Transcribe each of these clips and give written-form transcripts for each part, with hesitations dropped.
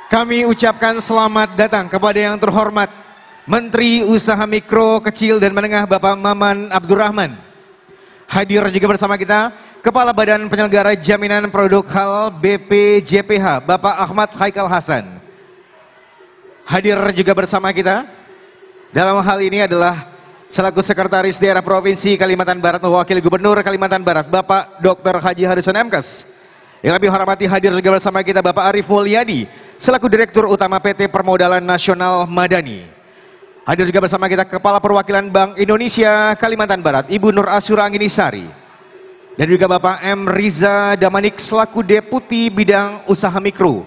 Kami ucapkan selamat datang kepada yang terhormat Menteri Usaha Mikro, Kecil dan Menengah Bapak Maman Abdurrahman. Hadir juga bersama kita Kepala Badan Penyelenggara Jaminan Produk Halal BPJPH Bapak Ahmad Haikal Hasan. Hadir juga bersama kita dalam hal ini adalah selaku Sekretaris Daerah Provinsi Kalimantan Barat Wakil Gubernur Kalimantan Barat Bapak Dr. Haji Harrison MKes. Yang lebih hormati hadir juga bersama kita Bapak Arif Mulyadi selaku Direktur Utama PT Permodalan Nasional Madani. Hadir juga bersama kita Kepala Perwakilan Bank Indonesia Kalimantan Barat Ibu Nur Asyura Angginisari. Dan juga Bapak M. Riza Damanik selaku Deputi Bidang Usaha Mikro.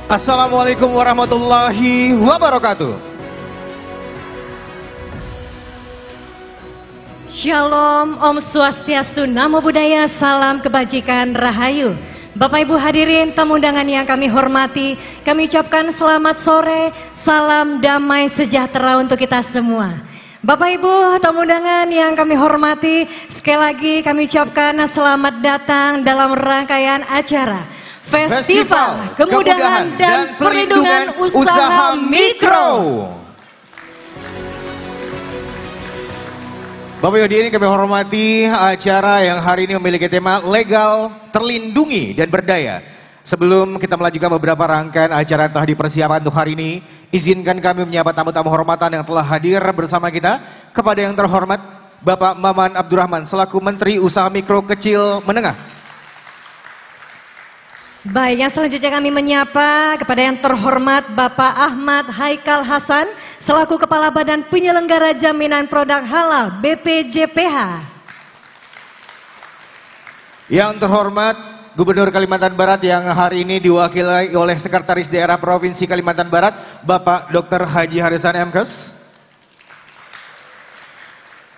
Assalamualaikum warahmatullahi wabarakatuh. Shalom, Om Swastiastu, Namo Buddhaya, salam kebajikan, rahayu. Bapak Ibu hadirin tamu undangan yang kami hormati, kami ucapkan selamat sore, salam damai sejahtera untuk kita semua. Bapak Ibu tamu undangan yang kami hormati, sekali lagi kami ucapkan selamat datang dalam rangkaian acara Festival Kemudahan dan Perlindungan Usaha Mikro. Bapak Ibu hadirin kami hormati acara yang hari ini memiliki tema legal, terlindungi dan berdaya. Sebelum kita melanjutkan beberapa rangkaian acara yang telah dipersiapkan untuk hari ini, izinkan kami menyapa tamu-tamu hormatan yang telah hadir bersama kita. Kepada yang terhormat Bapak Maman Abdurrahman selaku Menteri Usaha Mikro, Kecil, Menengah. Baik, yang selanjutnya kami menyapa kepada yang terhormat Bapak Ahmad Haikal Hasan selaku Kepala Badan Penyelenggara Jaminan Produk Halal BPJPH. Yang terhormat Gubernur Kalimantan Barat yang hari ini diwakili oleh Sekretaris Daerah Provinsi Kalimantan Barat Bapak Dr. Haji Harrison MKes.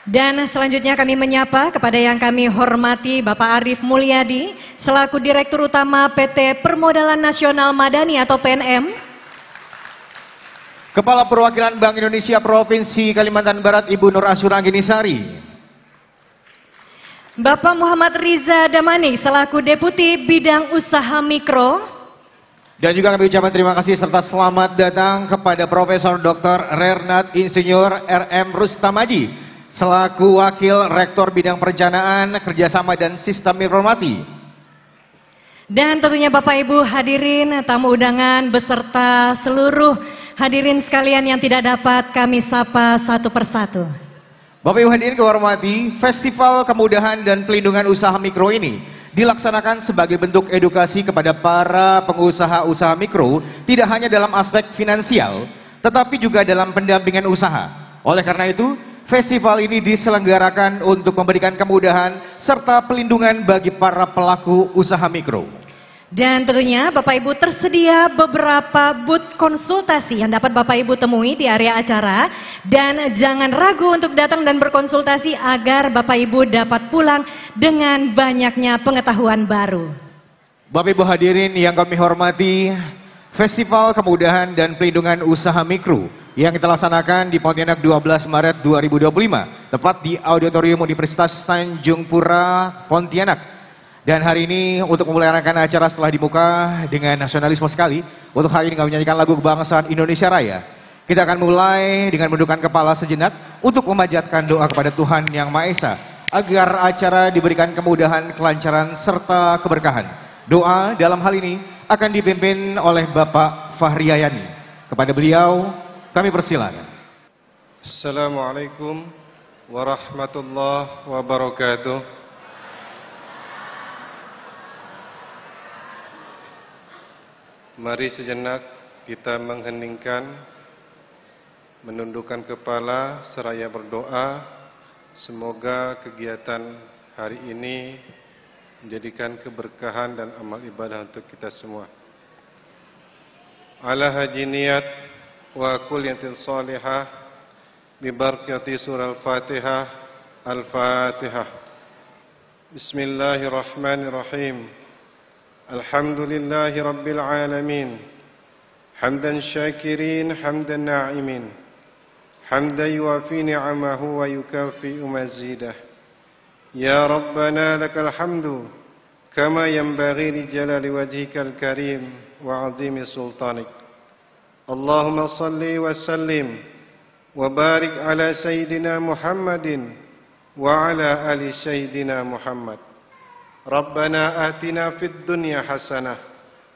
Dan selanjutnya kami menyapa kepada yang kami hormati Bapak Arif Mulyadi selaku Direktur Utama PT Permodalan Nasional Madani atau PNM. Kepala Perwakilan Bank Indonesia Provinsi Kalimantan Barat Ibu Nur Asyura Angginisari. Bapak Muhammad Riza Damanik selaku Deputi Bidang Usaha Mikro. Dan juga kami ucapkan terima kasih serta selamat datang kepada Profesor Dr. Rernat Insinyur RM Rustamaji selaku Wakil Rektor Bidang Perencanaan, Kerjasama dan Sistem Informasi. Dan tentunya Bapak Ibu hadirin tamu undangan beserta seluruh hadirin sekalian yang tidak dapat kami sapa satu persatu. Bapak Ibu hadirin kehormati, Festival Kemudahan dan Pelindungan Usaha Mikro ini dilaksanakan sebagai bentuk edukasi kepada para pengusaha usaha mikro, tidak hanya dalam aspek finansial, tetapi juga dalam pendampingan usaha. Oleh karena itu, festival ini diselenggarakan untuk memberikan kemudahan serta pelindungan bagi para pelaku usaha mikro. Dan tentunya Bapak Ibu tersedia beberapa booth konsultasi yang dapat Bapak Ibu temui di area acara. Dan jangan ragu untuk datang dan berkonsultasi agar Bapak Ibu dapat pulang dengan banyaknya pengetahuan baru. Bapak Ibu hadirin yang kami hormati, Festival Kemudahan dan Pelindungan Usaha Mikro yang kita laksanakan di Pontianak 12 Maret 2025, tepat di Auditorium Universitas Tanjung Pura, Pontianak. Dan hari ini untuk memulai rangkaian acara setelah dibuka dengan nasionalisme sekali, untuk hari ini kami menyanyikan lagu kebangsaan Indonesia Raya. Kita akan mulai dengan menundukkan kepala sejenak untuk memanjatkan doa kepada Tuhan Yang Maha Esa agar acara diberikan kemudahan, kelancaran serta keberkahan. Doa dalam hal ini akan dipimpin oleh Bapak Fahri Yayani. Kepada beliau kami persilakan. Assalamualaikum warahmatullahi wabarakatuh. Mari sejenak kita mengheningkan, menundukkan kepala seraya berdoa. Semoga kegiatan hari ini menjadikan keberkahan dan amal ibadah untuk kita semua. Ala haji niat wa kulliyatin salihah bi barakati surah Al-Fatihah. Al-Fatihah. Bismillahirrahmanirrahim. Alhamdulillahi rabbil alamin. Hamdan syakirin, hamdan na'imin. Hamdan yuafi ni'amahu wa yukafi'u mazidah. يا ربنا لك الحمد كما ينبغي لجلال وجهك الكريم وعظيم سلطانك. اللهم صل وسلم وبارك على سيدنا محمد وعلى آل سيدنا محمد. ربنا آتنا في الدنيا حسنة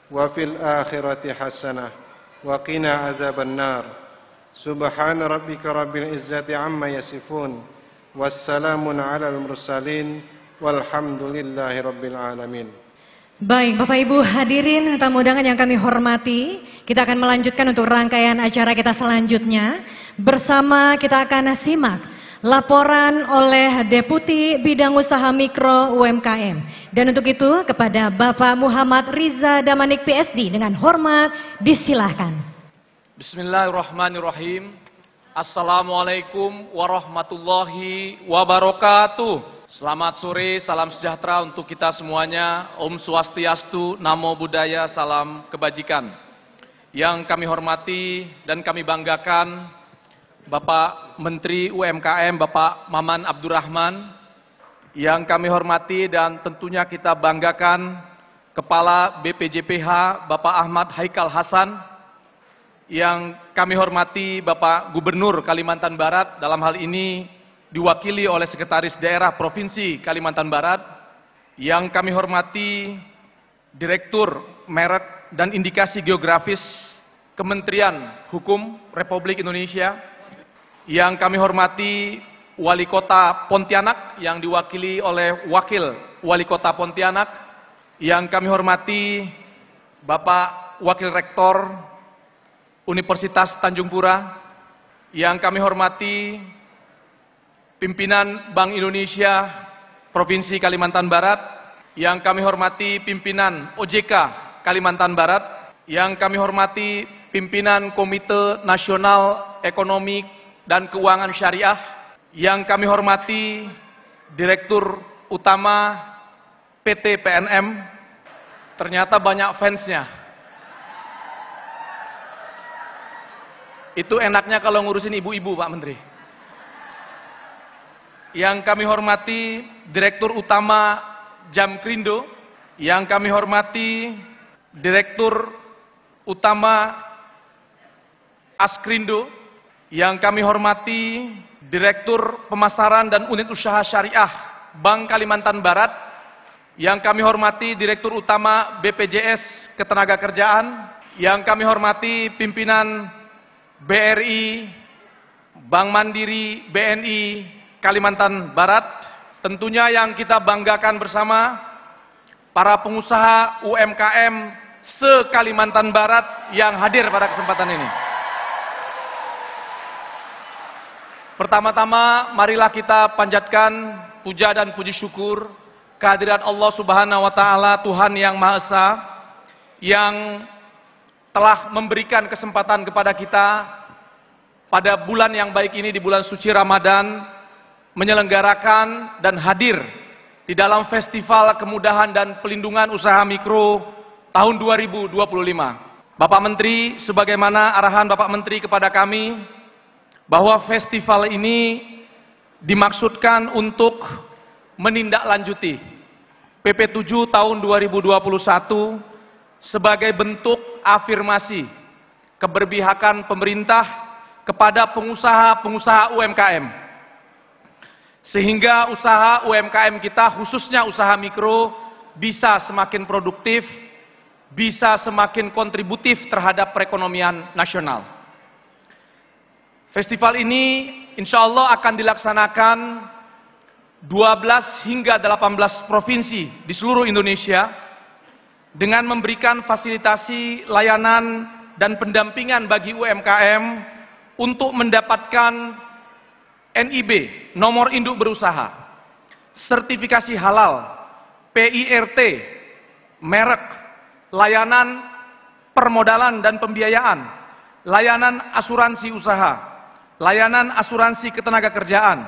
وفي الآخرة حسنة وقنا عذاب النار. سبحان ربك رب العزة عما يصفون والسلام على المرسلين والحمد لله رب العالمين. Baik, Bapak Ibu hadirin tamu undangan yang kami hormati, kita akan melanjutkan untuk rangkaian acara kita selanjutnya. Bersama kita akan simak laporan oleh Deputi Bidang Usaha Mikro UMKM. Dan untuk itu kepada Bapak Muhammad Riza Damanik PSD dengan hormat disilahkan. Bismillahirrahmanirrahim. Assalamualaikum warahmatullahi wabarakatuh. Selamat sore, salam sejahtera untuk kita semuanya. Om Swastiastu, Namo Buddhaya, salam kebajikan. Yang kami hormati dan kami banggakan Bapak Menteri UMKM, Bapak Maman Abdurrahman. Yang kami hormati dan tentunya kita banggakan Kepala BPJPH, Bapak Ahmad Haikal Hasan. Yang kami hormati Bapak Gubernur Kalimantan Barat, dalam hal ini diwakili oleh Sekretaris Daerah Provinsi Kalimantan Barat. Yang kami hormati Direktur Merek dan Indikasi Geografis Kementerian Hukum Republik Indonesia. Yang kami hormati Wali Kota Pontianak yang diwakili oleh Wakil Wali Kota Pontianak. Yang kami hormati Bapak Wakil Rektor Universitas Tanjung Pura. Yang kami hormati pimpinan Bank Indonesia Provinsi Kalimantan Barat. Yang kami hormati pimpinan OJK Kalimantan Barat. Yang kami hormati pimpinan Komite Nasional Ekonomi dan Keuangan Syariah. Yang kami hormati Direktur Utama PT PNM. Ternyata banyak fansnya. Itu enaknya kalau ngurusin ibu-ibu, Pak Menteri. Yang kami hormati Direktur Utama Jamkrindo. Yang kami hormati Direktur Utama Askrindo. Yang kami hormati Direktur Pemasaran dan Unit Usaha Syariah Bank Kalimantan Barat. Yang kami hormati Direktur Utama BPJS Ketenagakerjaan. Yang kami hormati pimpinan BRI, Bank Mandiri, BNI Kalimantan Barat. Tentunya yang kita banggakan bersama para pengusaha UMKM se-Kalimantan Barat yang hadir pada kesempatan ini. Pertama-tama marilah kita panjatkan puja dan puji syukur kehadiran Allah Subhanahu wa taala, Tuhan yang Maha Esa, yang telah memberikan kesempatan kepada kita pada bulan yang baik ini, di bulan suci Ramadan, menyelenggarakan dan hadir di dalam Festival Kemudahan dan Pelindungan Usaha Mikro tahun 2025. Bapak Menteri, sebagaimana arahan Bapak Menteri kepada kami, bahwa festival ini dimaksudkan untuk menindaklanjuti PP 7 tahun 2021 sebagai bentuk afirmasi keberpihakan pemerintah kepada pengusaha-pengusaha UMKM. Sehingga usaha UMKM kita, khususnya usaha mikro, bisa semakin produktif, bisa semakin kontributif terhadap perekonomian nasional. Festival ini insya Allah akan dilaksanakan 12 hingga 18 provinsi di seluruh Indonesia dengan memberikan fasilitasi layanan dan pendampingan bagi UMKM untuk mendapatkan NIB, nomor induk berusaha, sertifikasi halal, PIRT, merek, layanan permodalan dan pembiayaan, layanan asuransi usaha, layanan asuransi ketenagakerjaan,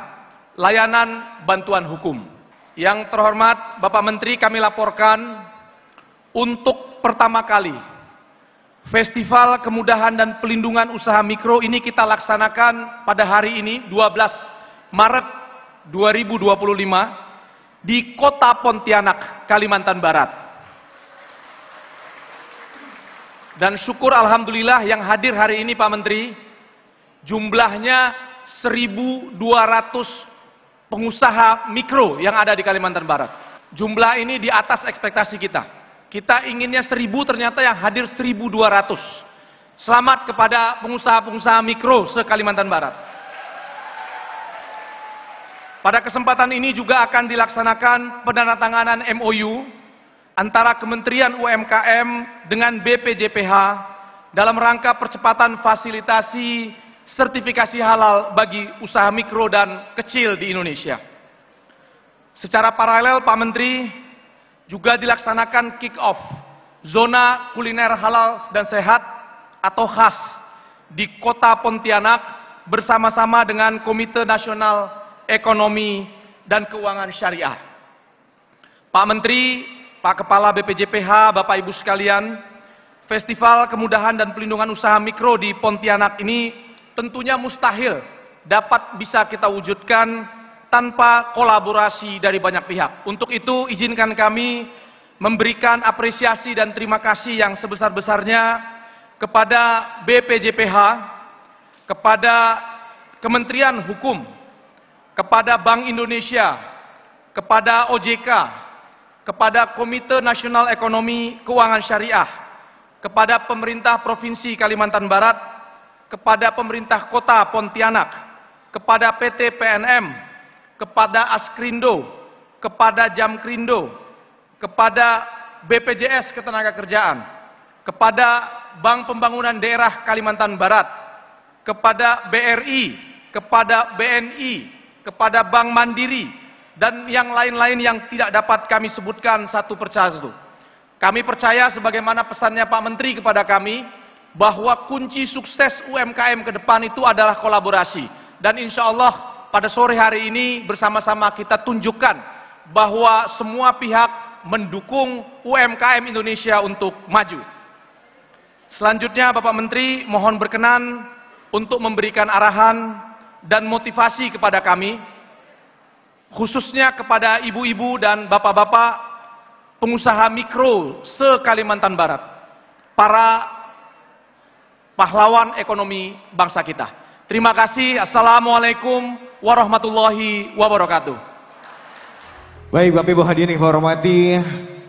layanan bantuan hukum. Yang terhormat Bapak Menteri, kami laporkan untuk pertama kali Festival Kemudahan dan Pelindungan Usaha Mikro ini kita laksanakan pada hari ini 12 Maret 2025 di kota Pontianak, Kalimantan Barat. Dan syukur alhamdulillah yang hadir hari ini Pak Menteri, jumlahnya 1.200 pengusaha mikro yang ada di Kalimantan Barat. Jumlah ini di atas ekspektasi kita. Kita inginnya 1.000, ternyata yang hadir 1.200. Selamat kepada pengusaha-pengusaha mikro se-Kalimantan Barat. Pada kesempatan ini juga akan dilaksanakan penandatanganan MOU antara Kementerian UMKM dengan BPJPH dalam rangka percepatan fasilitasi sertifikasi halal bagi usaha mikro dan kecil di Indonesia. Secara paralel Pak Menteri, juga dilaksanakan kick-off zona kuliner halal dan sehat atau KHAS di kota Pontianak bersama-sama dengan Komite Nasional Ekonomi dan Keuangan Syariah. Pak Menteri, Pak Kepala BPJPH, Bapak Ibu sekalian, Festival Kemudahan dan Pelindungan Usaha Mikro di Pontianak ini tentunya mustahil dapat bisa kita wujudkan tanpa kolaborasi dari banyak pihak. Untuk itu, izinkan kami memberikan apresiasi dan terima kasih yang sebesar-besarnya kepada BPJPH, kepada Kementerian Hukum, kepada Bank Indonesia, kepada OJK, kepada Komite Nasional Ekonomi Keuangan Syariah, kepada pemerintah Provinsi Kalimantan Barat, kepada pemerintah Kota Pontianak, kepada PT PNM, kepada Askrindo, kepada Jamkrindo, kepada BPJS Ketenagakerjaan, kepada Bank Pembangunan Daerah Kalimantan Barat, kepada BRI, kepada BNI, kepada Bank Mandiri, dan yang lain-lain yang tidak dapat kami sebutkan satu persatu. Kami percaya sebagaimana pesannya Pak Menteri kepada kami, bahwa kunci sukses UMKM ke depan itu adalah kolaborasi. Dan insya Allah pada sore hari ini bersama-sama kita tunjukkan bahwa semua pihak mendukung UMKM Indonesia untuk maju. Selanjutnya Bapak Menteri mohon berkenan untuk memberikan arahan dan motivasi kepada kami, khususnya kepada ibu-ibu dan bapak-bapak pengusaha mikro se-Kalimantan Barat, para pahlawan ekonomi bangsa kita. Terima kasih. Assalamualaikum warahmatullahi wabarakatuh. Baik Bapak Ibu hadirin yang hormati,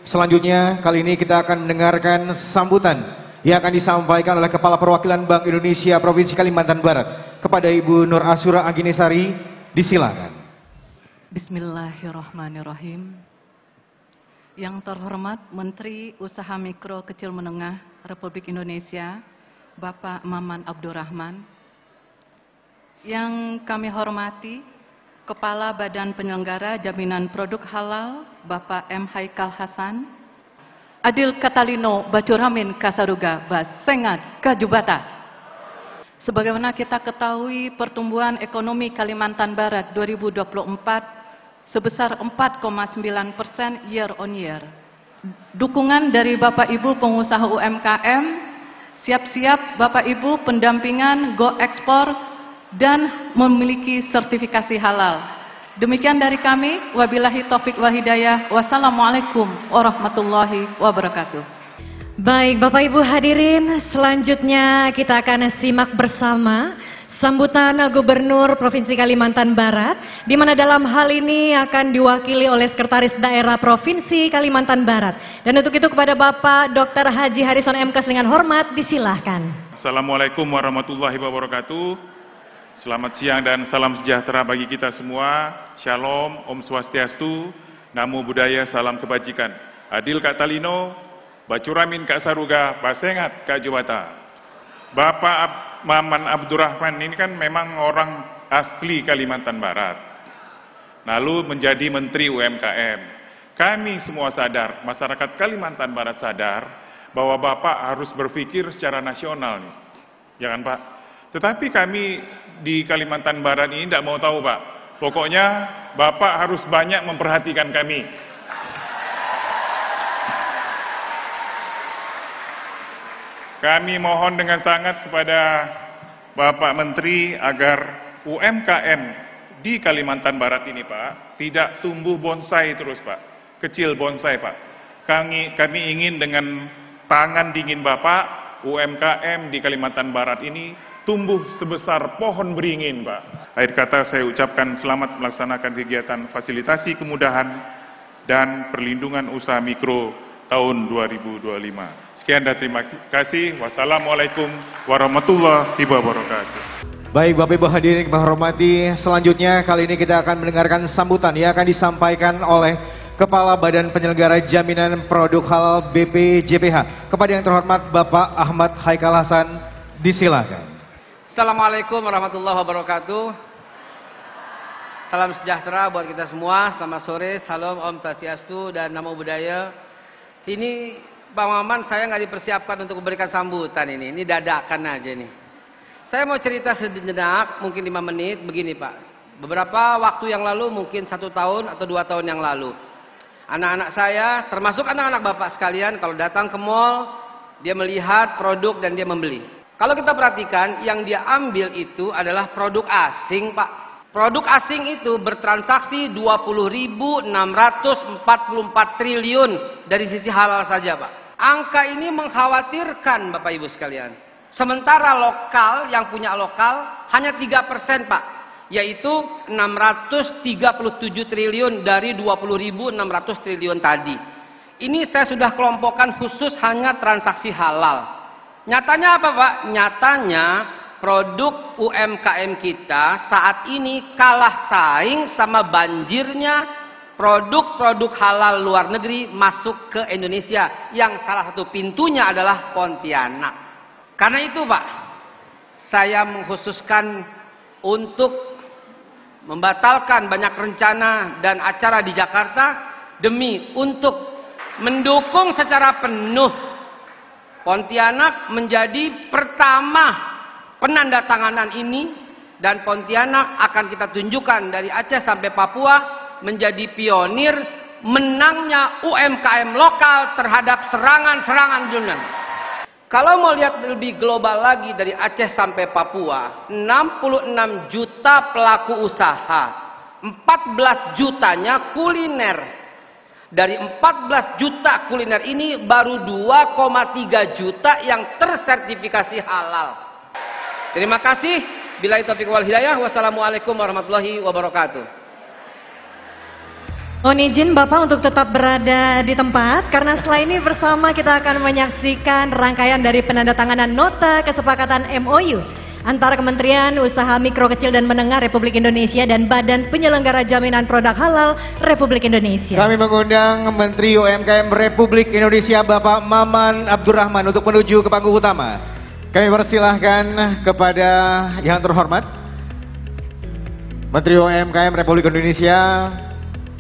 selanjutnya kali ini kita akan mendengarkan sambutan yang akan disampaikan oleh Kepala Perwakilan Bank Indonesia Provinsi Kalimantan Barat kepada Ibu Nur Asyura Angginesari. Disilakan. Bismillahirrahmanirrahim. Yang terhormat Menteri Usaha Mikro Kecil Menengah Republik Indonesia, Bapak Maman Abdurrahman. Yang kami hormati Kepala Badan Penyelenggara Jaminan Produk Halal, Bapak M. Haikal Hasan. Adil Katalino Bacuramin Kasaruga Basengat Kajubata. Sebagaimana kita ketahui, pertumbuhan ekonomi Kalimantan Barat 2024 sebesar 4,9% year on year. Dukungan dari Bapak Ibu pengusaha UMKM, siap-siap Bapak Ibu pendampingan go ekspor dan memiliki sertifikasi halal. Demikian dari kami, wabillahi taufik wal hidayah. Wassalamualaikum warahmatullahi wabarakatuh. Baik Bapak Ibu hadirin, selanjutnya kita akan simak bersama sambutan Gubernur Provinsi Kalimantan Barat, di mana dalam hal ini akan diwakili oleh Sekretaris Daerah Provinsi Kalimantan Barat. Dan untuk itu kepada Bapak Dr. Haji Harrison MK dengan hormat disilahkan. Assalamualaikum warahmatullahi wabarakatuh. Selamat siang dan salam sejahtera bagi kita semua. Shalom, Om Swastiastu, Namo Buddhaya, salam kebajikan. Adil Kak Talino, Bacuramin Kak Saruga, Basengat Kak Jubata. Bapak Maman Abdurrahman ini kan memang orang asli Kalimantan Barat. Lalu menjadi Menteri UMKM. Kami semua sadar, masyarakat Kalimantan Barat sadar, bahwa Bapak harus berpikir secara nasional nih. Ya kan Pak? Tetapi kami di Kalimantan Barat ini tidak mau tahu Pak. Pokoknya Bapak harus banyak memperhatikan kami. Kami mohon dengan sangat kepada Bapak Menteri agar UMKM di Kalimantan Barat ini Pak, tidak tumbuh bonsai terus Pak, kecil bonsai Pak. Kami ingin dengan tangan dingin Bapak, UMKM di Kalimantan Barat ini tumbuh sebesar pohon beringin Pak. Akhir kata saya ucapkan selamat melaksanakan kegiatan fasilitasi kemudahan dan perlindungan usaha mikro tahun 2025. Sekian dan terima kasih. Wassalamualaikum warahmatullahi wabarakatuh. Baik Bapak Ibu hadirin yang kami hormati, selanjutnya kali ini kita akan mendengarkan sambutan yang akan disampaikan oleh Kepala Badan Penyelenggara Jaminan Produk Halal BPJPH. Kepada yang terhormat Bapak Ahmad Haikal Hasan, disilakan. Assalamualaikum warahmatullahi wabarakatuh. Salam sejahtera buat kita semua. Selamat sore, salam Om Swastiastu dan Namo Buddhaya. Ini Pak Maman, saya nggak dipersiapkan untuk memberikan sambutan ini dadakan aja nih. Saya mau cerita sejenak, mungkin 5 menit, begini Pak. Beberapa waktu yang lalu, mungkin 1 tahun atau 2 tahun yang lalu, anak-anak saya, termasuk anak-anak Bapak sekalian, kalau datang ke mall, dia melihat produk dan dia membeli. Kalau kita perhatikan, yang dia ambil itu adalah produk asing Pak. Produk asing itu bertransaksi 20.644 triliun dari sisi halal saja Pak. Angka ini mengkhawatirkan Bapak Ibu sekalian. Sementara lokal, yang punya lokal hanya 3% Pak, yaitu 637 triliun dari 20.600 triliun tadi. Ini saya sudah kelompokkan khusus hanya transaksi halal. Nyatanya apa Pak? Nyatanya produk UMKM kita saat ini kalah saing sama banjirnya produk-produk halal luar negeri masuk ke Indonesia, yang salah satu pintunya adalah Pontianak. Karena itu Pak, saya mengkhususkan untuk membatalkan banyak rencana dan acara di Jakarta demi untuk mendukung secara penuh Pontianak menjadi pertama penandatanganan ini, dan Pontianak akan kita tunjukkan dari Aceh sampai Papua menjadi pionir menangnya UMKM lokal terhadap serangan-serangan dunia. Kalau mau lihat lebih global lagi, dari Aceh sampai Papua, 66 juta pelaku usaha, 14 jutanya kuliner. Dari 14 juta kuliner ini, baru 2,3 juta yang tersertifikasi halal. Terima kasih. Billahi taufiq wal hidayah. Wassalamualaikum warahmatullahi wabarakatuh. Mohon izin Bapak untuk tetap berada di tempat, karena setelah ini bersama kita akan menyaksikan rangkaian dari penandatanganan nota kesepakatan MOU antara Kementerian Usaha Mikro Kecil dan Menengah Republik Indonesia dan Badan Penyelenggara Jaminan Produk Halal Republik Indonesia. Kami mengundang Menteri UMKM Republik Indonesia Bapak Maman Abdurrahman untuk menuju ke panggung utama. Kami persilahkan kepada yang terhormat Menteri UMKM Republik Indonesia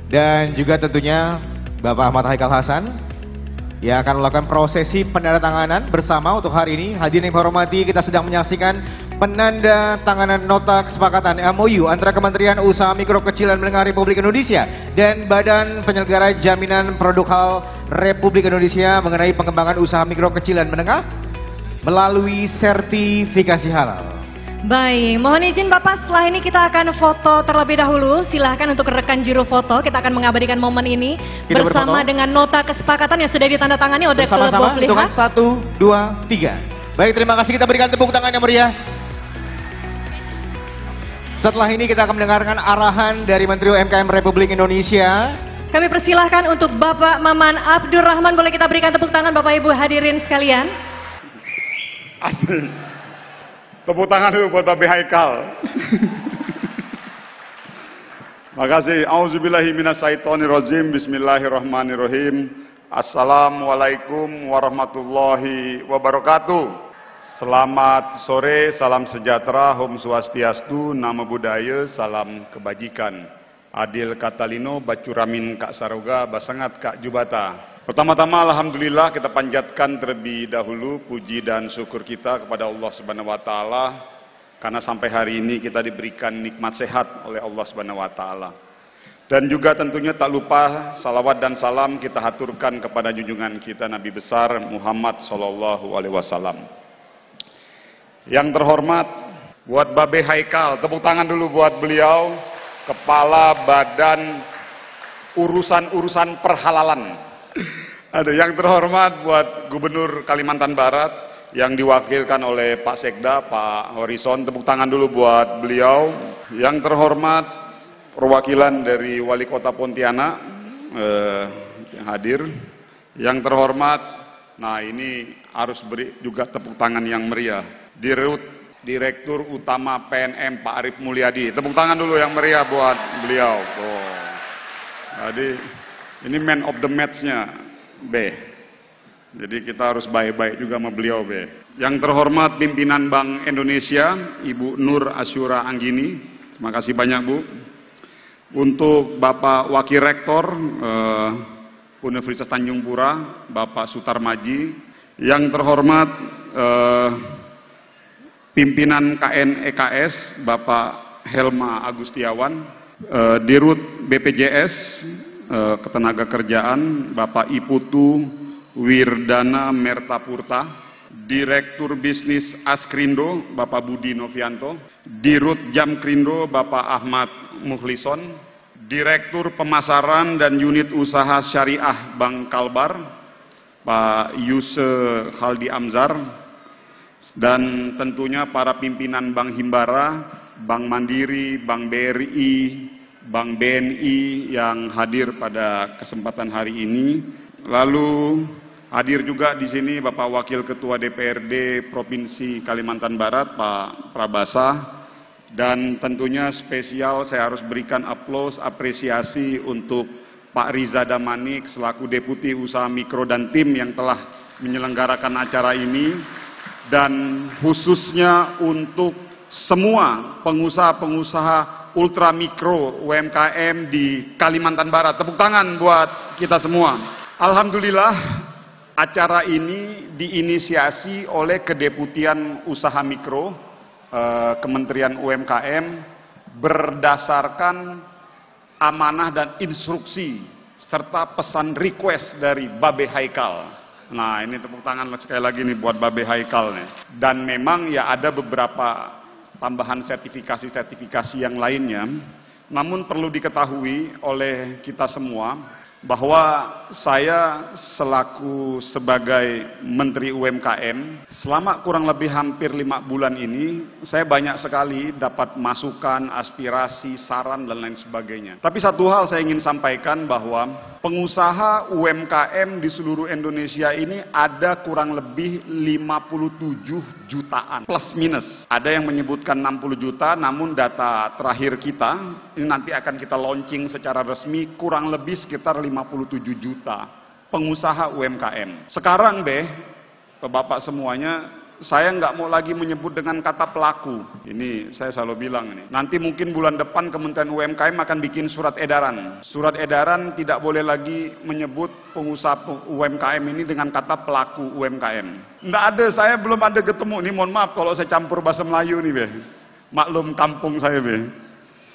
dan juga tentunya Bapak Ahmad Haikal Hasan yang akan melakukan prosesi penandatanganan bersama untuk hari ini. Hadirin yang hormati, kita sedang menyaksikan penandatanganan nota kesepakatan MOU antara Kementerian Usaha Mikro Kecil dan Menengah Republik Indonesia dan Badan Penyelenggara Jaminan Produk Halal Republik Indonesia mengenai pengembangan usaha mikro kecil dan menengah melalui sertifikasi halal. Baik, mohon izin Bapak, setelah ini kita akan foto terlebih dahulu. Silahkan untuk rekan juru foto, kita akan mengabadikan momen ini kita bersama berfoto dengan nota kesepakatan yang sudah ditandatangani oleh klub bersama-sama. Hitungan 1, 2, 3. Baik, terima kasih, kita berikan tepuk tangan yang meriah. Setelah ini kita akan mendengarkan arahan dari Menteri UMKM Republik Indonesia. Kami persilahkan untuk Bapak Maman Abdurrahman, boleh kita berikan tepuk tangan Bapak Ibu hadirin sekalian. Asli. Tepuk tangan dulu buat Bapak Haikal. Makasih. Auzubillahi minasyaitonirrajim. Bismillahirrahmanirrahim. Assalamualaikum warahmatullahi wabarakatuh. Selamat sore, salam sejahtera, Om Swastiastu, Namo Buddhaya, salam kebajikan. Adil Katalino, Bacuramin Kak Saroga, Basangat Kak Jubata. Pertama-tama alhamdulillah kita panjatkan terlebih dahulu puji dan syukur kita kepada Allah Subhanahu wa taala karena sampai hari ini kita diberikan nikmat sehat oleh Allah Subhanahu wa taala. Dan juga tentunya tak lupa salawat dan salam kita haturkan kepada junjungan kita Nabi besar Muhammad sallallahu alaihi wasallam. Yang terhormat buat Babe Haikal, tepuk tangan dulu buat beliau. Kepala Badan Urusan-Urusan Perhalalan. Ada yang terhormat buat Gubernur Kalimantan Barat yang diwakilkan oleh Pak Sekda, Pak Horizon. Tepuk tangan dulu buat beliau. Yang terhormat perwakilan dari Wali Kota Pontianak yang hadir. Yang terhormat, nah ini harus beri juga tepuk tangan yang meriah. Direktur Utama PNM Pak Arief Mulyadi. Tepuk tangan dulu yang meriah buat beliau. Oh. Jadi ini man of the match-nya B. Jadi kita harus baik-baik juga sama beliau B. Yang terhormat pimpinan Bank Indonesia Ibu Nur Asyura Anggini. Terima kasih banyak Bu. Untuk Bapak Wakil Rektor Universitas Tanjung Pura Bapak Sutarmaji. Yang terhormat pimpinan KNEKS Bapak Helma Agustiawan, Dirut BPJS Ketenagakerjaan Bapak Iputu Wirdana Mertapurta, Direktur Bisnis Askrindo Bapak Budi Novianto, Dirut Jamkrindo Bapak Ahmad Muhlison, Direktur Pemasaran dan Unit Usaha Syariah Bank Kalbar Pak Yuse Haldi Amzar, dan tentunya para pimpinan Bank Himbara, Bank Mandiri, Bank BRI, Bank BNI yang hadir pada kesempatan hari ini. Lalu hadir juga di sini Bapak Wakil Ketua DPRD Provinsi Kalimantan Barat, Pak Prabasa. Dan tentunya spesial saya harus berikan aplaus, apresiasi untuk Pak Riza Damanik selaku Deputi Usaha Mikro dan tim yang telah menyelenggarakan acara ini. Dan khususnya untuk semua pengusaha-pengusaha ultra mikro UMKM di Kalimantan Barat. Tepuk tangan buat kita semua. Alhamdulillah acara ini diinisiasi oleh Kedeputian Usaha Mikro Kementerian UMKM berdasarkan amanah dan instruksi serta pesan request dari Babe Haikal. Nah ini tepuk tangan sekali lagi nih buat Babe Haikal nih. Dan memang ya ada beberapa tambahan sertifikasi yang lainnya. Namun perlu diketahui oleh kita semua bahwa saya selaku sebagai Menteri UMKM selama kurang lebih hampir 5 bulan ini saya banyak sekali dapat masukan, aspirasi, saran dan lain sebagainya. Tapi satu hal saya ingin sampaikan bahwa pengusaha UMKM di seluruh Indonesia ini ada kurang lebih 57 jutaan plus minus. Ada yang menyebutkan 60 juta, namun data terakhir kita ini nanti akan kita launching secara resmi kurang lebih sekitar 57 juta pengusaha UMKM. Sekarang Bapak semuanya, saya nggak mau lagi menyebut dengan kata pelaku. Ini saya selalu bilang ini. Nanti mungkin bulan depan Kementerian UMKM akan bikin surat edaran. Surat edaran tidak boleh lagi menyebut pengusaha UMKM ini dengan kata pelaku UMKM. Nggak ada, saya belum ada ketemu. Ini mohon maaf kalau saya campur bahasa Melayu nih Maklum kampung saya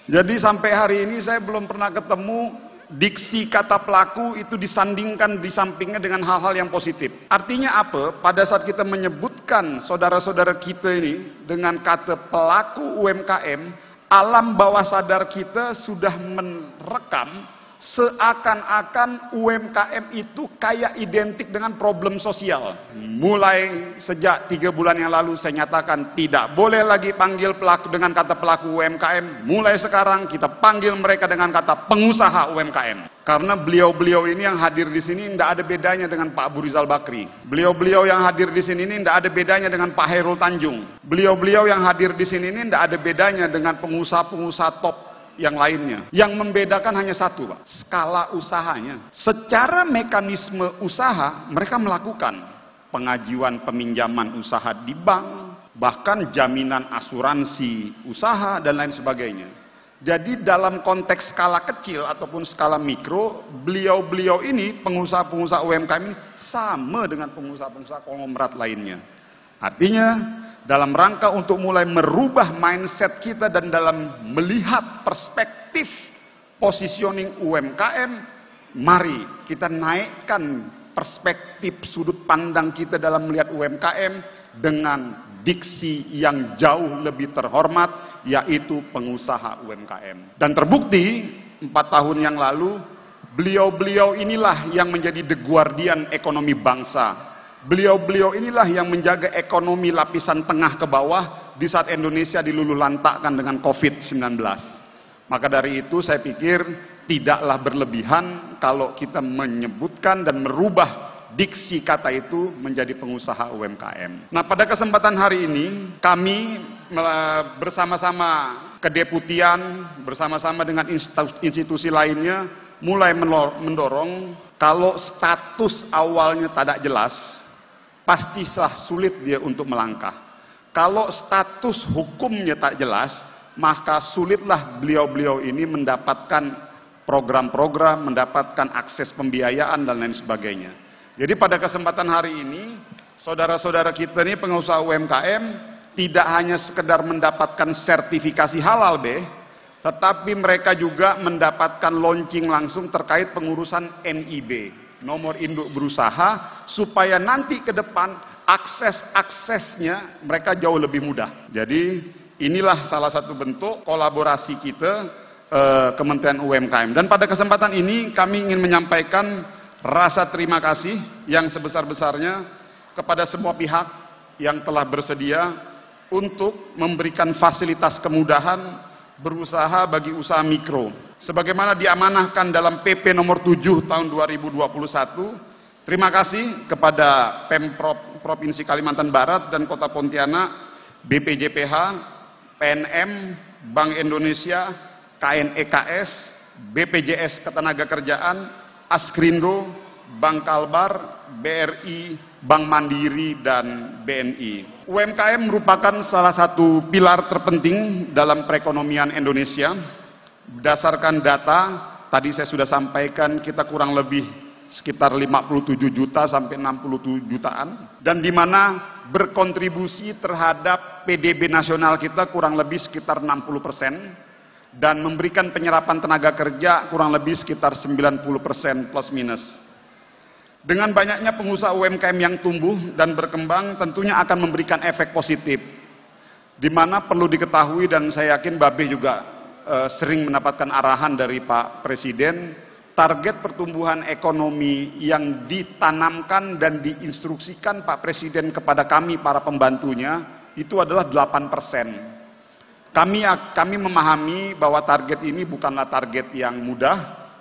Jadi sampai hari ini saya belum pernah ketemu diksi kata pelaku itu disandingkan di sampingnya dengan hal-hal yang positif. Artinya apa? Pada saat kita menyebutkan saudara-saudara kita ini dengan kata pelaku UMKM, alam bawah sadar kita sudah merekam seakan-akan UMKM itu kayak identik dengan problem sosial. Mulai sejak 3 bulan yang lalu saya nyatakan tidak boleh lagi panggil pelaku dengan kata pelaku UMKM. Mulai sekarang kita panggil mereka dengan kata pengusaha UMKM. Karena beliau-beliau ini yang hadir di sini tidak ada bedanya dengan Pak Abu Rizal Bakri. Beliau-beliau yang hadir di sini ini tidak ada bedanya dengan Pak Hairul Tanjung. Beliau-beliau yang hadir di sini ini tidak ada bedanya dengan pengusaha-pengusaha top yang lainnya. Yang membedakan hanya satu, Pak, skala usahanya. Secara mekanisme usaha, mereka melakukan pengajuan peminjaman usaha di bank, bahkan jaminan asuransi usaha, dan lain sebagainya. Jadi dalam konteks skala kecil ataupun skala mikro, beliau-beliau ini, pengusaha-pengusaha UMKM ini, sama dengan pengusaha-pengusaha konglomerat lainnya. Artinya, dalam rangka untuk mulai merubah mindset kita dan dalam melihat perspektif positioning UMKM, mari kita naikkan perspektif sudut pandang kita dalam melihat UMKM dengan diksi yang jauh lebih terhormat, yaitu pengusaha UMKM. Dan terbukti 4 tahun yang lalu, beliau-beliau inilah yang menjadi the guardian ekonomi bangsa. Beliau-beliau inilah yang menjaga ekonomi lapisan tengah ke bawah di saat Indonesia diluluhlantakkan dengan COVID-19. Maka dari itu saya pikir tidaklah berlebihan kalau kita menyebutkan dan merubah diksi kata itu menjadi pengusaha UMKM. Nah, pada kesempatan hari ini kami bersama-sama kedeputian, bersama-sama dengan institusi lainnya mulai mendorong kalau status awalnya tidak jelas, pastilah sulit dia untuk melangkah. Kalau status hukumnya tak jelas, maka sulitlah beliau-beliau ini mendapatkan program-program, mendapatkan akses pembiayaan dan lain sebagainya. Jadi pada kesempatan hari ini, saudara-saudara kita ini pengusaha UMKM tidak hanya sekedar mendapatkan sertifikasi halal tetapi mereka juga mendapatkan launching langsung terkait pengurusan NIB, nomor induk berusaha, supaya nanti ke depan aksesnya mereka jauh lebih mudah. Jadi inilah salah satu bentuk kolaborasi kita Kementerian UMKM. Dan pada kesempatan ini kami ingin menyampaikan rasa terima kasih yang sebesar-besarnya kepada semua pihak yang telah bersedia untuk memberikan fasilitas kemudahan berusaha bagi usaha mikro. Sebagaimana diamanahkan dalam PP nomor 7 tahun 2021, terima kasih kepada Pemprov Provinsi Kalimantan Barat dan Kota Pontianak, BPJPH, PNM, Bank Indonesia, KNEKS, BPJS Ketenagakerjaan, Askrindo, Bank Kalbar, BRI, Bank Mandiri, dan BNI. UMKM merupakan salah satu pilar terpenting dalam perekonomian Indonesia. Berdasarkan data, tadi saya sudah sampaikan kita kurang lebih sekitar 57 juta sampai 67 jutaan. Dan di mana berkontribusi terhadap PDB nasional kita kurang lebih sekitar 60%. Dan memberikan penyerapan tenaga kerja kurang lebih sekitar 90% plus minus. Dengan banyaknya pengusaha UMKM yang tumbuh dan berkembang tentunya akan memberikan efek positif. Di mana perlu diketahui dan saya yakin Babe juga sering mendapatkan arahan dari Pak Presiden, target pertumbuhan ekonomi yang ditanamkan dan diinstruksikan Pak Presiden kepada kami para pembantunya itu adalah 8%. Kami memahami bahwa target ini bukanlah target yang mudah,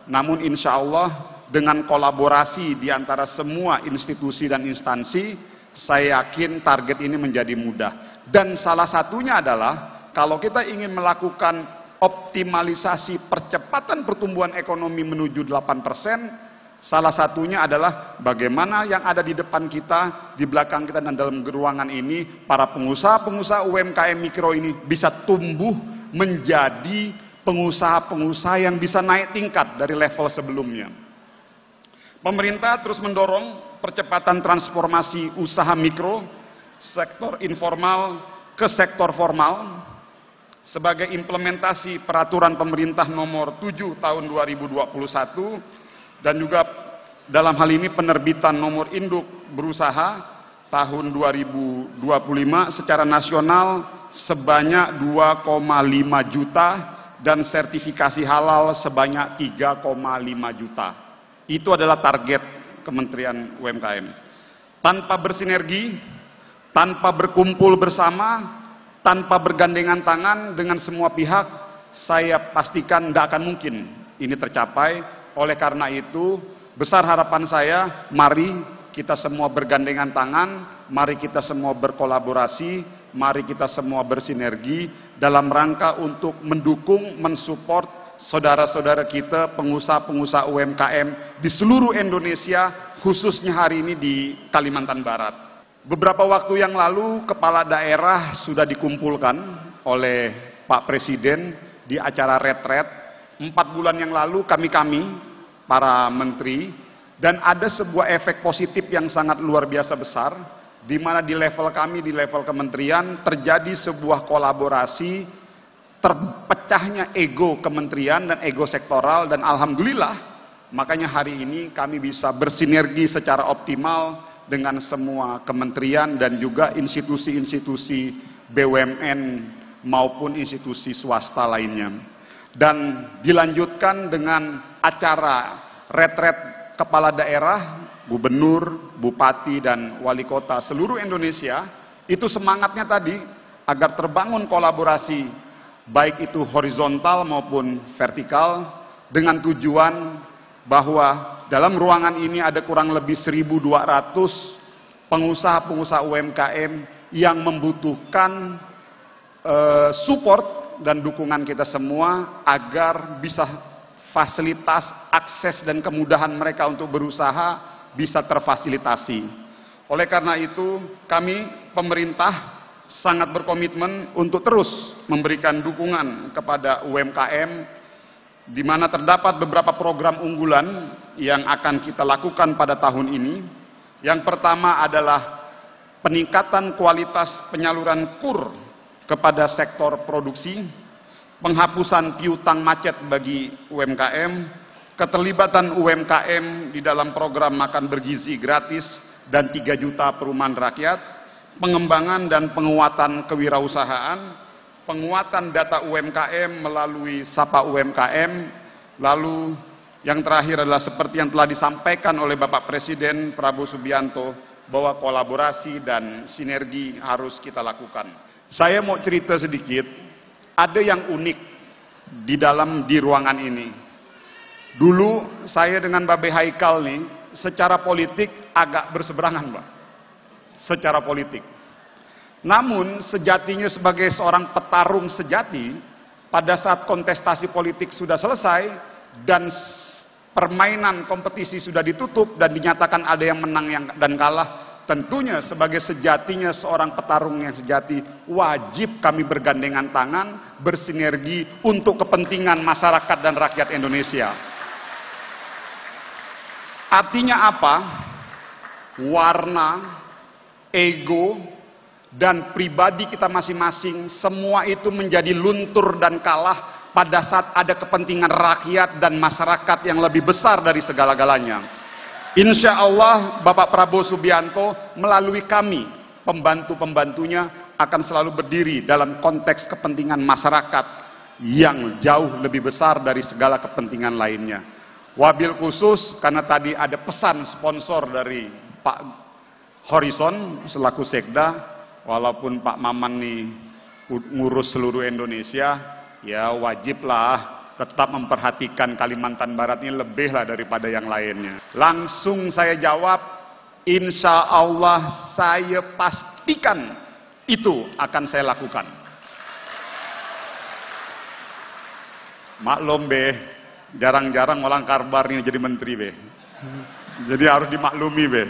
namun insya Allah dengan kolaborasi di antara semua institusi dan instansi, saya yakin target ini menjadi mudah. Dan salah satunya adalah kalau kita ingin melakukan optimalisasi percepatan pertumbuhan ekonomi menuju 8%, salah satunya adalah bagaimana yang ada di depan kita, di belakang kita, dan dalam ruangan ini, para pengusaha-pengusaha UMKM mikro ini bisa tumbuh menjadi pengusaha-pengusaha yang bisa naik tingkat dari level sebelumnya. Pemerintah terus mendorong percepatan transformasi usaha mikro, sektor informal ke sektor formal, sebagai implementasi peraturan pemerintah nomor 7 tahun 2021, dan juga dalam hal ini penerbitan nomor induk berusaha tahun 2025 secara nasional sebanyak 2,5 juta dan sertifikasi halal sebanyak 3,5 juta. Itu adalah target Kementerian UMKM. Tanpa bersinergi, tanpa berkumpul bersama, tanpa bergandengan tangan dengan semua pihak, saya pastikan tidak akan mungkin ini tercapai. Oleh karena itu, besar harapan saya, mari kita semua bergandengan tangan, mari kita semua berkolaborasi, mari kita semua bersinergi dalam rangka untuk mendukung, mensupport saudara-saudara kita, pengusaha-pengusaha UMKM di seluruh Indonesia, khususnya hari ini di Kalimantan Barat. Beberapa waktu yang lalu, kepala daerah sudah dikumpulkan oleh Pak Presiden di acara retret. 4 bulan yang lalu kami para menteri, dan ada sebuah efek positif yang sangat luar biasa besar, di mana di level kami, di level kementerian terjadi sebuah kolaborasi, terpecahnya ego kementerian dan ego sektoral, dan alhamdulillah makanya hari ini kami bisa bersinergi secara optimal dengan semua kementerian dan juga institusi-institusi BUMN maupun institusi swasta lainnya. Dan dilanjutkan dengan acara retret kepala daerah, gubernur, bupati, dan wali kota seluruh Indonesia. Itu semangatnya tadi agar terbangun kolaborasi baik itu horizontal maupun vertikal, dengan tujuan bahwa dalam ruangan ini ada kurang lebih 1.200 pengusaha-pengusaha UMKM yang membutuhkan support dan dukungan kita semua agar bisa fasilitas, akses, dan kemudahan mereka untuk berusaha bisa terfasilitasi. Oleh karena itu, kami pemerintah sangat berkomitmen untuk terus memberikan dukungan kepada UMKM, di mana terdapat beberapa program unggulan yang akan kita lakukan pada tahun ini. Yang pertama adalah peningkatan kualitas penyaluran KUR kepada sektor produksi, penghapusan piutang macet bagi UMKM, keterlibatan UMKM di dalam program makan bergizi gratis dan 3 juta perumahan rakyat, pengembangan dan penguatan kewirausahaan, penguatan data UMKM melalui Sapa UMKM, lalu yang terakhir adalah seperti yang telah disampaikan oleh Bapak Presiden Prabowo Subianto, bahwa kolaborasi dan sinergi harus kita lakukan. Saya mau cerita sedikit, ada yang unik di ruangan ini. Dulu saya dengan Babe Haikal nih, secara politik agak berseberangan, Pak. Secara politik. Namun sejatinya sebagai seorang petarung sejati, pada saat kontestasi politik sudah selesai dan permainan kompetisi sudah ditutup dan dinyatakan ada yang menang dan kalah, tentunya sebagai sejatinya seorang petarung yang sejati, wajib kami bergandengan tangan, bersinergi untuk kepentingan masyarakat dan rakyat Indonesia. Artinya apa? Warna, ego, dan pribadi kita masing-masing, semua itu menjadi luntur dan kalah pada saat ada kepentingan rakyat dan masyarakat yang lebih besar dari segala-galanya. Insya Allah Bapak Prabowo Subianto melalui kami, pembantu-pembantunya, akan selalu berdiri dalam konteks kepentingan masyarakat yang jauh lebih besar dari segala kepentingan lainnya. Wabil khusus karena tadi ada pesan sponsor dari Pak Horizon selaku Sekda, walaupun Pak Maman nih ngurus seluruh Indonesia, ya wajiblah tetap memperhatikan Kalimantan Barat ini lebihlah daripada yang lainnya. Langsung saya jawab, insya Allah saya pastikan itu akan saya lakukan. Maklum be, jarang-jarang orang Kalbar ini jadi menteri be. Jadi harus dimaklumi be.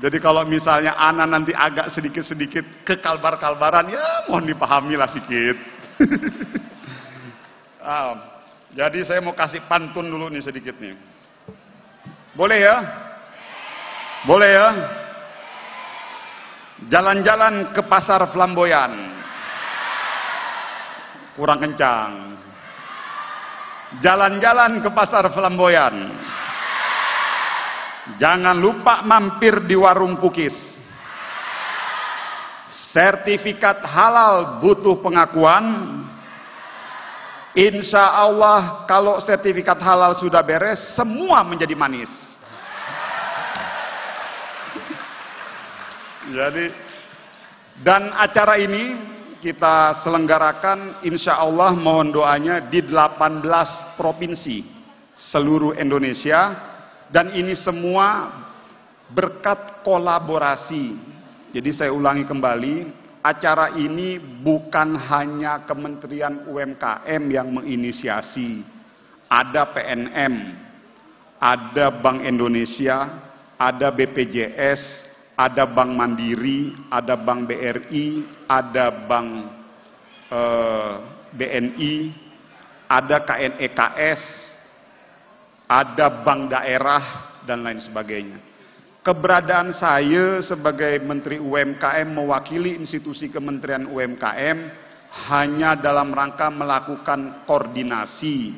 Jadi kalau misalnya Ana nanti agak sedikit-sedikit ke Kalbar-Kalbaran, ya mohon dipahamilah sedikit. Jadi saya mau kasih pantun dulu nih sedikit nih. Boleh ya? Boleh ya? Jalan-jalan ke pasar Flamboyan. Kurang kencang. Jalan-jalan ke pasar Flamboyan. Jangan lupa mampir di warung Pukis. Sertifikat halal butuh pengakuan. Insya Allah kalau sertifikat halal sudah beres, semua menjadi manis. Jadi, dan acara ini kita selenggarakan insya Allah, mohon doanya, di 18 provinsi seluruh Indonesia, dan ini semua berkat kolaborasi. Jadi saya ulangi kembali, acara ini bukan hanya Kementerian UMKM yang menginisiasi, ada PNM, ada Bank Indonesia, ada BPJS, ada Bank Mandiri, ada Bank BRI, ada Bank BNI, ada KNEKS, ada Bank Daerah, dan lain sebagainya. Keberadaan saya sebagai Menteri UMKM mewakili institusi Kementerian UMKM hanya dalam rangka melakukan koordinasi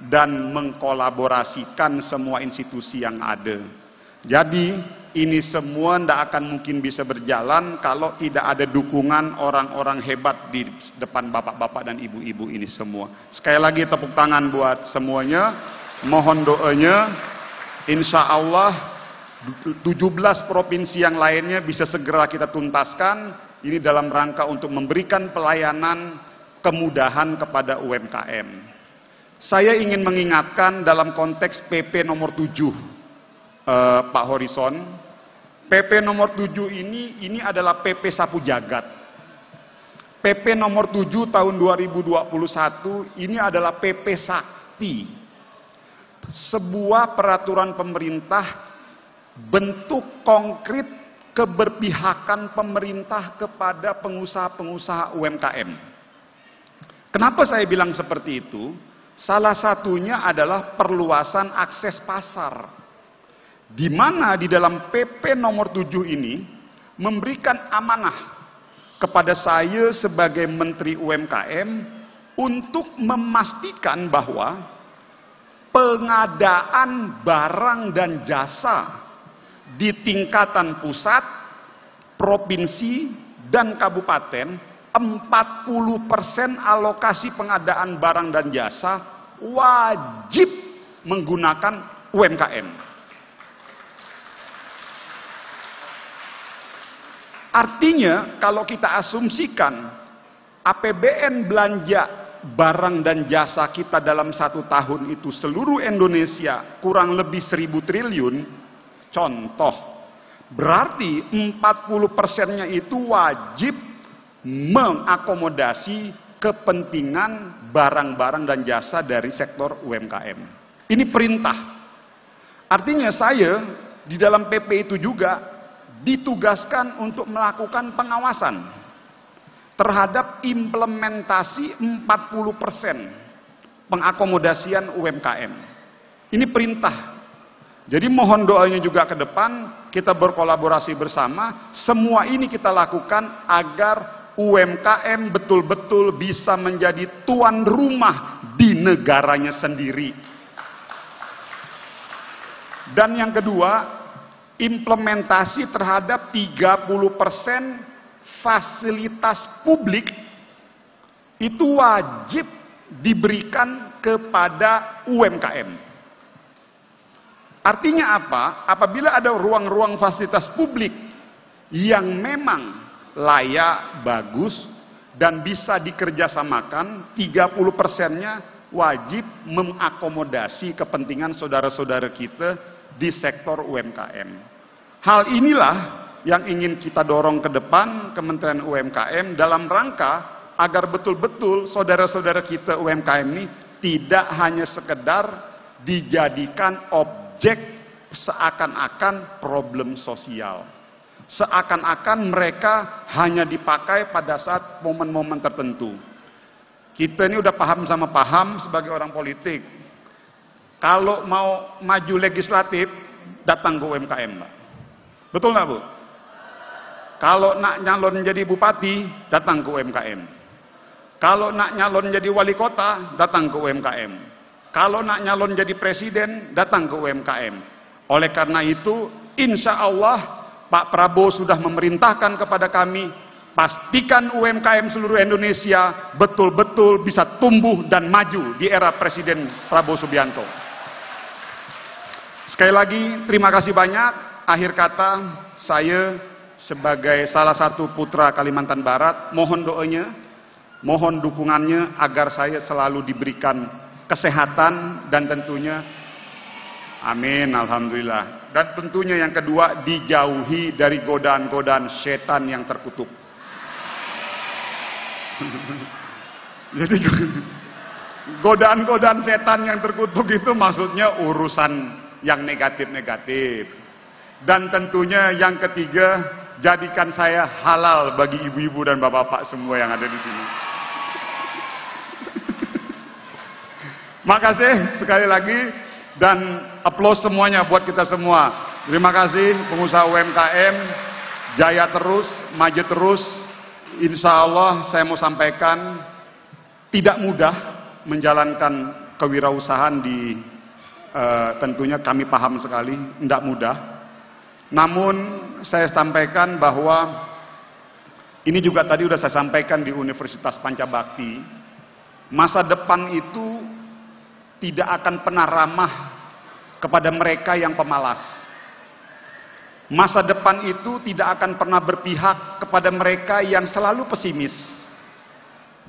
dan mengkolaborasikan semua institusi yang ada. Jadi ini semua tidak akan mungkin bisa berjalan kalau tidak ada dukungan orang-orang hebat di depan bapak-bapak dan ibu-ibu ini semua. Sekali lagi tepuk tangan buat semuanya. Mohon doanya, insya Allah 17 provinsi yang lainnya bisa segera kita tuntaskan. Ini dalam rangka untuk memberikan pelayanan kemudahan kepada UMKM. Saya ingin mengingatkan dalam konteks PP nomor 7. Pak Horizon, PP nomor 7 ini adalah PP Sapu Jagat. PP nomor 7 tahun 2021 ini adalah PP Sakti. Sebuah peraturan pemerintah bentuk konkret keberpihakan pemerintah kepada pengusaha-pengusaha UMKM. Kenapa saya bilang seperti itu? Salah satunya adalah perluasan akses pasar. Di mana di dalam PP nomor 7 ini memberikan amanah kepada saya sebagai Menteri UMKM untuk memastikan bahwa pengadaan barang dan jasa di tingkatan pusat, provinsi, dan kabupaten 40% alokasi pengadaan barang dan jasa wajib menggunakan UMKM. Artinya kalau kita asumsikan APBN belanja barang dan jasa kita dalam 1 tahun itu seluruh Indonesia kurang lebih 1.000 triliun, contoh, berarti 40%-nya itu wajib mengakomodasi kepentingan barang-barang dan jasa dari sektor UMKM. Ini perintah. Artinya saya di dalam PP itu juga ditugaskan untuk melakukan pengawasan terhadap implementasi 40% pengakomodasian UMKM. Ini perintah. Jadi mohon doanya juga ke depan, kita berkolaborasi bersama, semua ini kita lakukan agar UMKM betul-betul bisa menjadi tuan rumah di negaranya sendiri. Dan yang kedua, implementasi terhadap 30% fasilitas publik itu wajib diberikan kepada UMKM. Artinya apa? Apabila ada ruang-ruang fasilitas publik yang memang layak, bagus, dan bisa dikerjasamakan, 30%-nya wajib mengakomodasi kepentingan saudara-saudara kita di sektor UMKM. Hal inilah yang ingin kita dorong ke depan Kementerian UMKM dalam rangka agar betul-betul saudara-saudara kita UMKM ini tidak hanya sekedar dijadikan objek seakan-akan problem sosial. Seakan-akan mereka hanya dipakai pada saat momen-momen tertentu. Kita ini udah paham sama paham sebagai orang politik. Kalau mau maju legislatif, datang ke UMKM, Mbak. Betul nggak, Bu? Kalau nak nyalon jadi bupati, datang ke UMKM. Kalau nak nyalon jadi wali kota, datang ke UMKM. Kalau nak nyalon jadi presiden, datang ke UMKM. Oleh karena itu, insya Allah, Pak Prabowo sudah memerintahkan kepada kami, pastikan UMKM seluruh Indonesia betul-betul bisa tumbuh dan maju di era Presiden Prabowo Subianto. Sekali lagi, terima kasih banyak. Akhir kata, saya sebagai salah satu putra Kalimantan Barat, mohon doanya, mohon dukungannya agar saya selalu diberikan kesehatan dan tentunya, amin, alhamdulillah. Dan tentunya yang kedua, dijauhi dari godaan-godaan setan yang terkutuk. Jadi godaan-godaan setan yang terkutuk itu maksudnya urusan yang negatif-negatif. Dan tentunya yang ketiga, jadikan saya halal bagi ibu-ibu dan bapak-bapak semua yang ada di sini. Makasih sekali lagi dan aplaus semuanya buat kita semua. Terima kasih pengusaha UMKM, jaya terus, maju terus. Insya Allah saya mau sampaikan, tidak mudah menjalankan kewirausahaan di tentunya kami paham sekali, tidak mudah. Namun saya sampaikan bahwa ini juga tadi sudah saya sampaikan di Universitas Pancabakti, masa depan itu tidak akan pernah ramah kepada mereka yang pemalas. Masa depan itu tidak akan pernah berpihak kepada mereka yang selalu pesimis.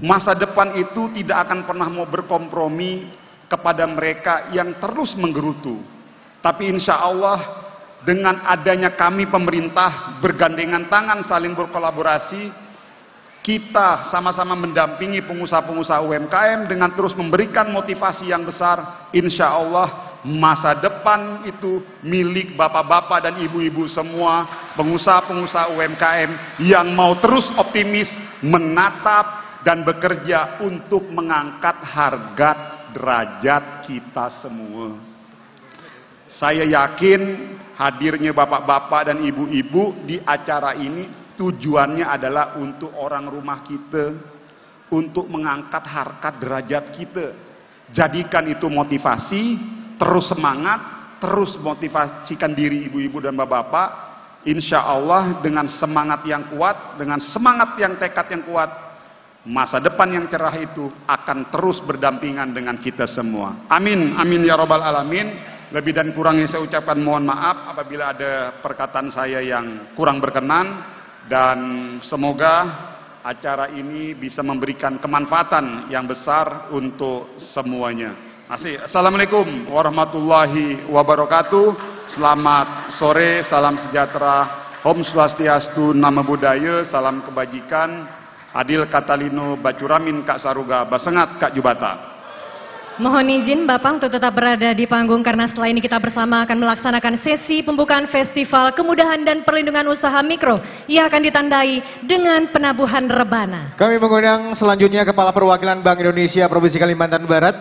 Masa depan itu tidak akan pernah mau berkompromi kepada mereka yang terus menggerutu. Tapi insya Allah dengan adanya kami pemerintah bergandengan tangan saling berkolaborasi, kita sama-sama mendampingi pengusaha-pengusaha UMKM dengan terus memberikan motivasi yang besar. Insya Allah masa depan itu milik bapak-bapak dan ibu-ibu semua pengusaha-pengusaha UMKM yang mau terus optimis, menatap dan bekerja untuk mengangkat harga derajat kita semua. Saya yakin hadirnya bapak-bapak dan ibu-ibu di acara ini tujuannya adalah untuk orang rumah kita, untuk mengangkat harkat derajat kita. Jadikan itu motivasi, terus semangat, terus motivasikan diri ibu-ibu dan bapak-bapak. Insya Allah dengan semangat yang kuat, dengan semangat yang tekad yang kuat, masa depan yang cerah itu akan terus berdampingan dengan kita semua. Amin, amin ya robbal alamin. Lebih dan kurangnya saya ucapkan mohon maaf apabila ada perkataan saya yang kurang berkenan, dan semoga acara ini bisa memberikan kemanfaatan yang besar untuk semuanya. Assalamualaikum warahmatullahi wabarakatuh. Selamat sore, salam sejahtera, Om Swastiastu, Namo Buddhaya, salam kebajikan, Adil Katalino Bacuramin Kak Saruga Basengat Kak Jubata. Mohon izin Bapak untuk tetap berada di panggung karena setelah ini kita bersama akan melaksanakan sesi pembukaan Festival Kemudahan dan Perlindungan Usaha Mikro yang akan ditandai dengan penabuhan rebana. Kami mengundang selanjutnya Kepala Perwakilan Bank Indonesia Provinsi Kalimantan Barat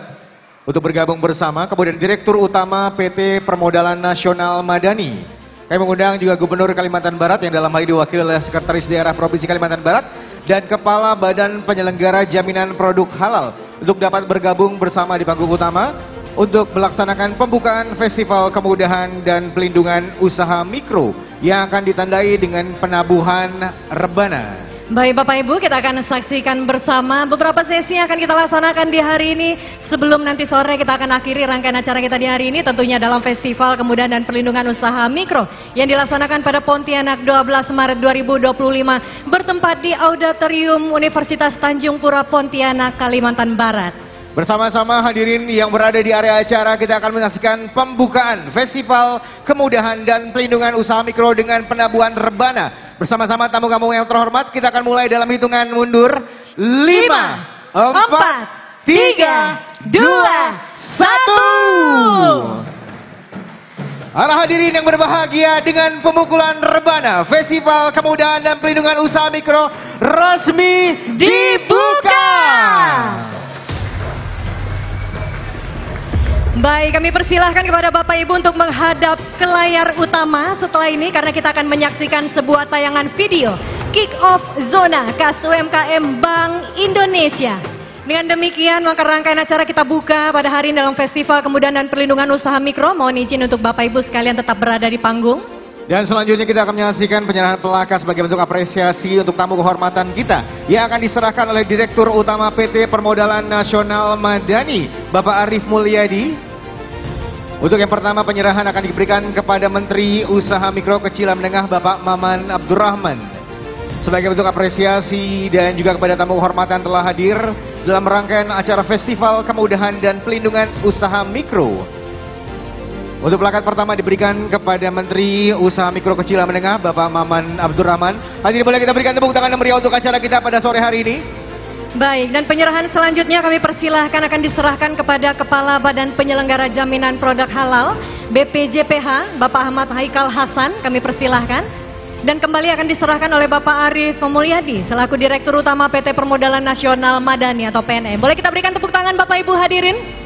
untuk bergabung bersama, kemudian Direktur Utama PT Permodalan Nasional Madani. Kami mengundang juga Gubernur Kalimantan Barat yang dalam hal ini diwakili oleh Sekretaris Daerah Provinsi Kalimantan Barat dan Kepala Badan Penyelenggara Jaminan Produk Halal untuk dapat bergabung bersama di panggung utama untuk melaksanakan pembukaan Festival Kemudahan dan Pelindungan Usaha Mikro yang akan ditandai dengan penabuhan rebana. Baik Bapak Ibu, kita akan saksikan bersama beberapa sesi yang akan kita laksanakan di hari ini. Sebelum nanti sore kita akan akhiri rangkaian acara kita di hari ini tentunya dalam Festival Kemudahan dan Perlindungan Usaha Mikro yang dilaksanakan pada Pontianak 12 Maret 2025 bertempat di Auditorium Universitas Tanjung Pura Pontianak, Kalimantan Barat. Bersama-sama hadirin yang berada di area acara, kita akan menyaksikan pembukaan Festival Kemudahan dan Pelindungan Usaha Mikro dengan penabuhan rebana. Bersama-sama tamu-tamu yang terhormat, kita akan mulai dalam hitungan mundur. 5, 4, 3, 2, 1. Para hadirin yang berbahagia, dengan pemukulan rebana, Festival Kemudahan dan Pelindungan Usaha Mikro resmi dibuka. Baik, kami persilahkan kepada Bapak Ibu untuk menghadap ke layar utama setelah ini karena kita akan menyaksikan sebuah tayangan video Kick Off Zona Kas UMKM Bank Indonesia. Dengan demikian maka rangkaian acara kita buka pada hari ini dalam Festival Kemudahan dan Perlindungan Usaha Mikro. Mohon izin untuk Bapak Ibu sekalian tetap berada di panggung. Dan selanjutnya kita akan menyaksikan penyerahan pelakas sebagai bentuk apresiasi untuk tamu kehormatan kita yang akan diserahkan oleh Direktur Utama PT Permodalan Nasional Madani, Bapak Arief Mulyadi. Untuk yang pertama penyerahan akan diberikan kepada Menteri Usaha Mikro Kecil dan Menengah Bapak Maman Abdurrahman. Sebagai bentuk apresiasi dan juga kepada tamu kehormatan telah hadir dalam rangkaian acara Festival Kemudahan dan Pelindungan Usaha Mikro. Untuk plakat pertama diberikan kepada Menteri Usaha Mikro Kecil dan Menengah Bapak Maman Abdurrahman. Hadirin boleh kita berikan tepuk tangan yang meriah untuk acara kita pada sore hari ini. Baik, dan penyerahan selanjutnya kami persilahkan akan diserahkan kepada Kepala Badan Penyelenggara Jaminan Produk Halal BPJPH Bapak Ahmad Haikal Hasan. Kami persilahkan. Dan kembali akan diserahkan oleh Bapak Arief Mulyadi selaku Direktur Utama PT Permodalan Nasional Madani atau PNM. Boleh kita berikan tepuk tangan Bapak Ibu hadirin.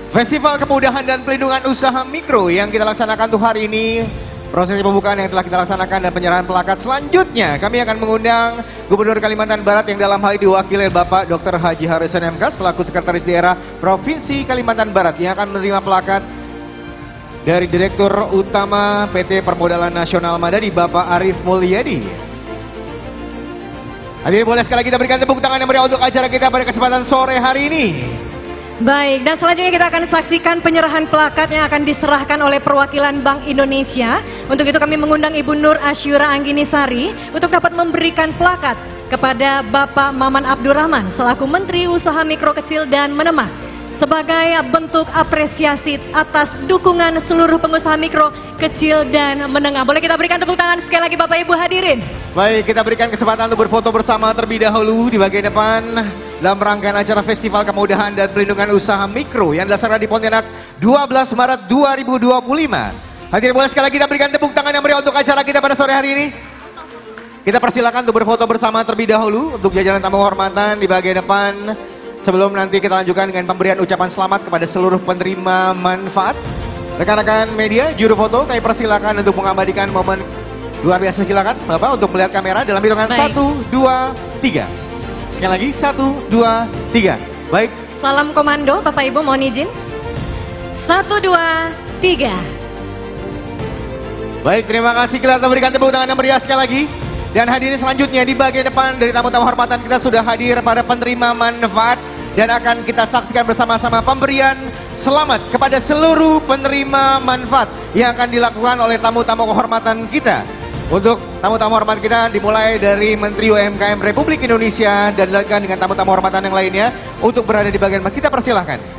Festival Kemudahan dan Pelindungan Usaha Mikro yang kita laksanakan untuk hari ini, prosesi pembukaan yang telah kita laksanakan dan penyerahan pelakat selanjutnya, kami akan mengundang Gubernur Kalimantan Barat yang dalam hal ini diwakili Bapak Dr. Haji Harusan MK selaku Sekretaris Daerah Provinsi Kalimantan Barat yang akan menerima pelakat dari Direktur Utama PT Permodalan Nasional Madani, Bapak Arief Mulyadi. Hadirin boleh sekali kita berikan tepuk tangan yang meriah untuk acara kita pada kesempatan sore hari ini. Baik, dan selanjutnya kita akan saksikan penyerahan plakat yang akan diserahkan oleh perwakilan Bank Indonesia. Untuk itu kami mengundang Ibu Nur Asyura Angginisari untuk dapat memberikan plakat kepada Bapak Maman Abdurrahman selaku Menteri Usaha Mikro Kecil dan Menengah sebagai bentuk apresiasi atas dukungan seluruh pengusaha mikro, kecil, dan menengah. Boleh kita berikan tepuk tangan sekali lagi Bapak Ibu hadirin. Baik, kita berikan kesempatan untuk berfoto bersama terlebih dahulu di bagian depan dalam rangkaian acara Festival Kemudahan dan Pelindungan Usaha Mikro yang dilaksanakan di Pontianak 12 Maret 2025. Hadirin boleh sekali lagi kita berikan tepuk tangan yang meriah untuk acara kita pada sore hari ini. Kita persilakan untuk berfoto bersama terlebih dahulu untuk jajaran tamu kehormatan di bagian depan. Sebelum nanti kita lanjutkan dengan pemberian ucapan selamat kepada seluruh penerima manfaat. Rekan-rekan media, juru foto, kami persilakan untuk mengabadikan momen luar biasa. Silakan Bapak untuk melihat kamera dalam hitungan 1, 2, 3. Sekali lagi 1, 2, 3. Baik. Salam komando Bapak Ibu, mohon izin. 1, 2, 3. Baik, terima kasih. Kita berikan tepuk tangan yang meriah sekali lagi. Dan hadirin selanjutnya di bagian depan dari tamu-tamu hormatan kita sudah hadir para penerima manfaat dan akan kita saksikan bersama-sama pemberian selamat kepada seluruh penerima manfaat yang akan dilakukan oleh tamu-tamu kehormatan kita. Untuk tamu-tamu hormat kita dimulai dari Menteri UMKM Republik Indonesia dan dilanjutkan dengan tamu-tamu hormatan yang lainnya untuk berada di bagian depan. Kita persilahkan.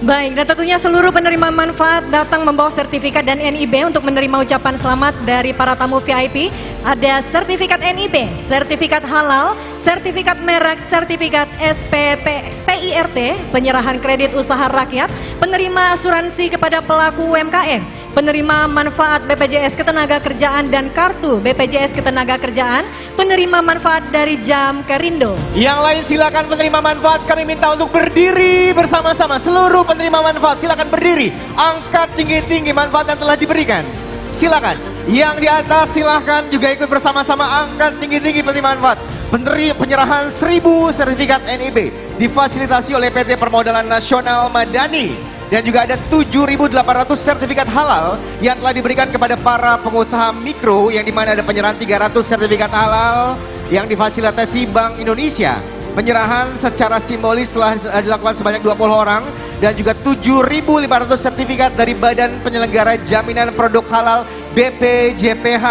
Baik, dan tentunya seluruh penerima manfaat datang membawa sertifikat dan NIB untuk menerima ucapan selamat dari para tamu VIP. Ada sertifikat NIB, sertifikat halal, sertifikat merek, sertifikat SPP, PIRT, penyerahan kredit usaha rakyat, penerima asuransi kepada pelaku UMKM, penerima manfaat BPJS Ketenagakerjaan dan kartu BPJS Ketenagakerjaan, penerima manfaat dari Jam Kerindo. Yang lain silakan penerima manfaat, kami minta untuk berdiri bersama-sama. Seluruh penerima manfaat silakan berdiri, angkat tinggi-tinggi manfaat yang telah diberikan. Silakan. Yang di atas silakan juga ikut bersama-sama angkat tinggi-tinggi penerima manfaat. Penyerahan 1000 sertifikat NIB difasilitasi oleh PT Permodalan Nasional Madani. Dan juga ada 7.800 sertifikat halal yang telah diberikan kepada para pengusaha mikro, yang dimana ada penyerahan 300 sertifikat halal yang difasilitasi Bank Indonesia. Penyerahan secara simbolis telah dilakukan sebanyak 20 orang dan juga 7.500 sertifikat dari Badan Penyelenggara Jaminan Produk Halal BPJPH.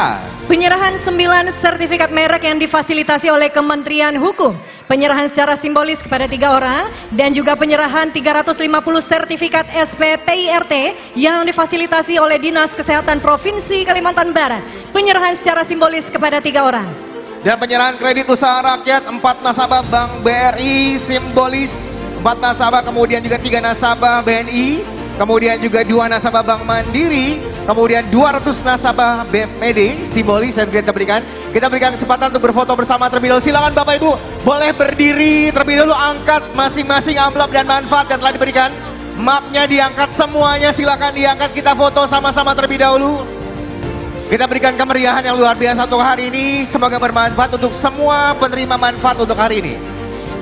Penyerahan 9 sertifikat merek yang difasilitasi oleh Kementerian Hukum. Penyerahan secara simbolis kepada 3 orang dan juga penyerahan 350 sertifikat SPPIRT yang difasilitasi oleh Dinas Kesehatan Provinsi Kalimantan Barat. Penyerahan secara simbolis kepada 3 orang. Dan penyerahan kredit usaha rakyat 4 nasabah Bank BRI simbolis 4 nasabah, kemudian juga 3 nasabah BNI, kemudian juga 2 nasabah Bank Mandiri, kemudian 200 nasabah BPD simbolis dan kita berikan. Kita berikan kesempatan untuk berfoto bersama terlebih dahulu. Silakan Bapak Ibu boleh berdiri terlebih dahulu, angkat masing-masing amplop dan manfaat yang telah diberikan. Mapnya diangkat semuanya, silakan diangkat, kita foto sama-sama terlebih dahulu. Kita berikan kemeriahan yang luar biasa untuk hari ini. Semoga bermanfaat untuk semua penerima manfaat untuk hari ini.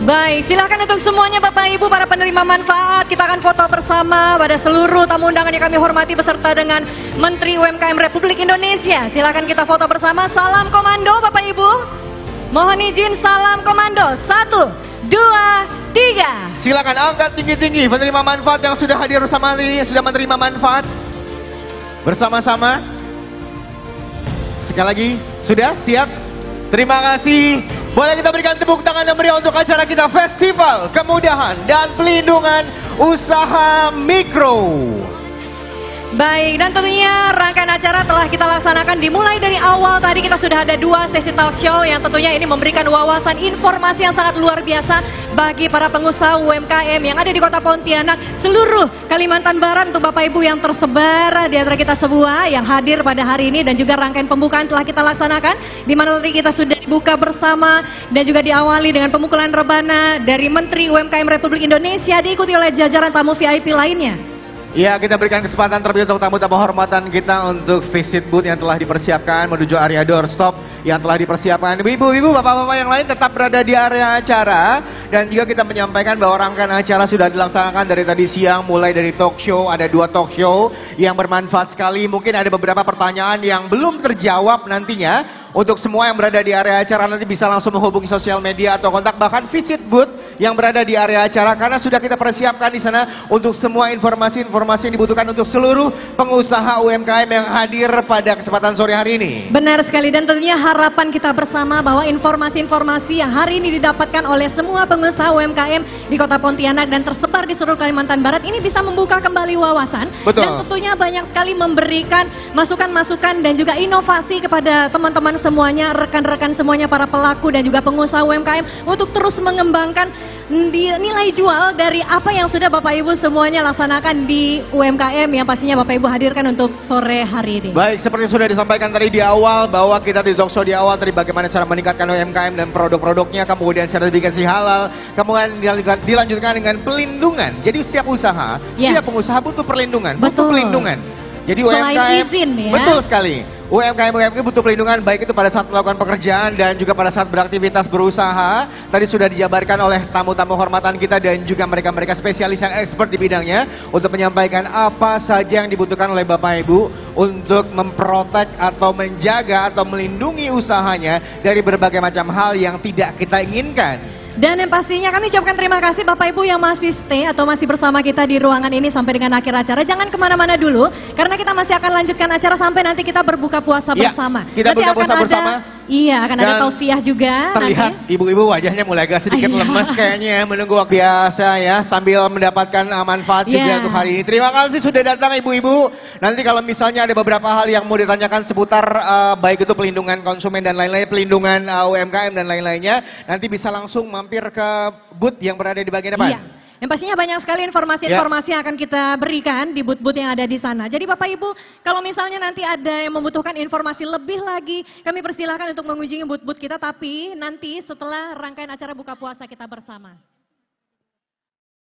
Baik, silakan untuk semuanya Bapak Ibu para penerima manfaat. Kita akan foto bersama pada seluruh tamu undangan yang kami hormati beserta dengan Menteri UMKM Republik Indonesia. Silakan kita foto bersama. Salam komando Bapak Ibu. Mohon izin salam komando. 1, 2, 3. Silakan angkat tinggi-tinggi penerima manfaat yang sudah hadir bersama ini, sudah menerima manfaat. Bersama-sama. Sekali lagi, sudah siap? Terima kasih. Boleh kita berikan tepuk tangan yang meriah untuk acara kita Festival Kemudahan dan Pelindungan Usaha Mikro. Baik, dan tentunya rangkaian acara telah kita laksanakan dimulai dari awal. Tadi kita sudah ada 2 sesi talk show yang tentunya ini memberikan wawasan informasi yang sangat luar biasa bagi para pengusaha UMKM yang ada di Kota Pontianak, seluruh Kalimantan Barat, untuk Bapak Ibu yang tersebar di antara kita semua yang hadir pada hari ini. Dan juga rangkaian pembukaan telah kita laksanakan, di mana nanti kita sudah dibuka bersama dan juga diawali dengan pemukulan rebana dari Menteri UMKM Republik Indonesia, diikuti oleh jajaran tamu VIP lainnya. Ya, kita berikan kesempatan terlebih untuk tamu-tamu hormatan kita untuk visit booth yang telah dipersiapkan menuju area doorstop yang telah dipersiapkan. Ibu-ibu, bapak-bapak yang lain tetap berada di area acara. Dan juga kita menyampaikan bahwa rangkaian acara sudah dilaksanakan dari tadi siang, mulai dari talk show, ada 2 talk show yang bermanfaat sekali. Mungkin ada beberapa pertanyaan yang belum terjawab nantinya. Untuk semua yang berada di area acara nanti bisa langsung menghubungi sosial media atau kontak, bahkan visit booth yang berada di area acara, karena sudah kita persiapkan di sana untuk semua informasi-informasi yang dibutuhkan untuk seluruh pengusaha UMKM yang hadir pada kesempatan sore hari ini. Benar sekali, dan tentunya harapan kita bersama bahwa informasi-informasi yang hari ini didapatkan oleh semua pengusaha UMKM di Kota Pontianak dan tersebar di seluruh Kalimantan Barat ini bisa membuka kembali wawasan. Betul. Dan tentunya banyak sekali memberikan masukan-masukan dan juga inovasi kepada teman-teman semuanya, rekan-rekan semuanya, para pelaku dan juga pengusaha UMKM untuk terus mengembangkan nilai jual dari apa yang sudah Bapak Ibu semuanya laksanakan di UMKM yang pastinya Bapak Ibu hadirkan untuk sore hari ini. Baik, seperti sudah disampaikan tadi di awal bahwa kita di talk show di awal tadi bagaimana cara meningkatkan UMKM dan produk-produknya, kemudian sertifikasi halal, kemudian dilanjutkan dengan pelindungan. Jadi setiap usaha, setiap pengusaha butuh perlindungan, butuh pelindungan. Jadi UMKM, izin, ya? Betul sekali. UMKM butuh pelindungan baik itu pada saat melakukan pekerjaan dan juga pada saat beraktivitas berusaha. Tadi sudah dijabarkan oleh tamu-tamu hormatan kita dan juga mereka-mereka spesialis yang expert di bidangnya untuk menyampaikan apa saja yang dibutuhkan oleh Bapak Ibu untuk memprotek atau menjaga atau melindungi usahanya dari berbagai macam hal yang tidak kita inginkan. Dan yang pastinya kami ucapkan terima kasih Bapak Ibu yang masih stay atau masih bersama kita di ruangan ini sampai dengan akhir acara. Jangan kemana-mana dulu, karena kita masih akan lanjutkan acara sampai nanti kita berbuka puasa bersama. Kita buka puasa bersama. Iya, akan ada tausiah juga. Terlihat ibu-ibu wajahnya mulai agak sedikit lemas kayaknya, menunggu waktu biasa ya, sambil mendapatkan manfaat juga untuk hari ini. Terima kasih sudah datang ibu-ibu. Nanti kalau misalnya ada beberapa hal yang mau ditanyakan seputar baik itu pelindungan konsumen dan lain-lain, pelindungan UMKM dan lain-lainnya, nanti bisa langsung mampir ke booth yang berada di bagian depan. Iya. Yang pastinya banyak sekali informasi-informasi yang akan kita berikan di booth-booth yang ada di sana. Jadi Bapak Ibu, kalau misalnya nanti ada yang membutuhkan informasi lebih lagi, kami persilahkan untuk mengunjungi booth-booth kita, tapi nanti setelah rangkaian acara buka puasa kita bersama.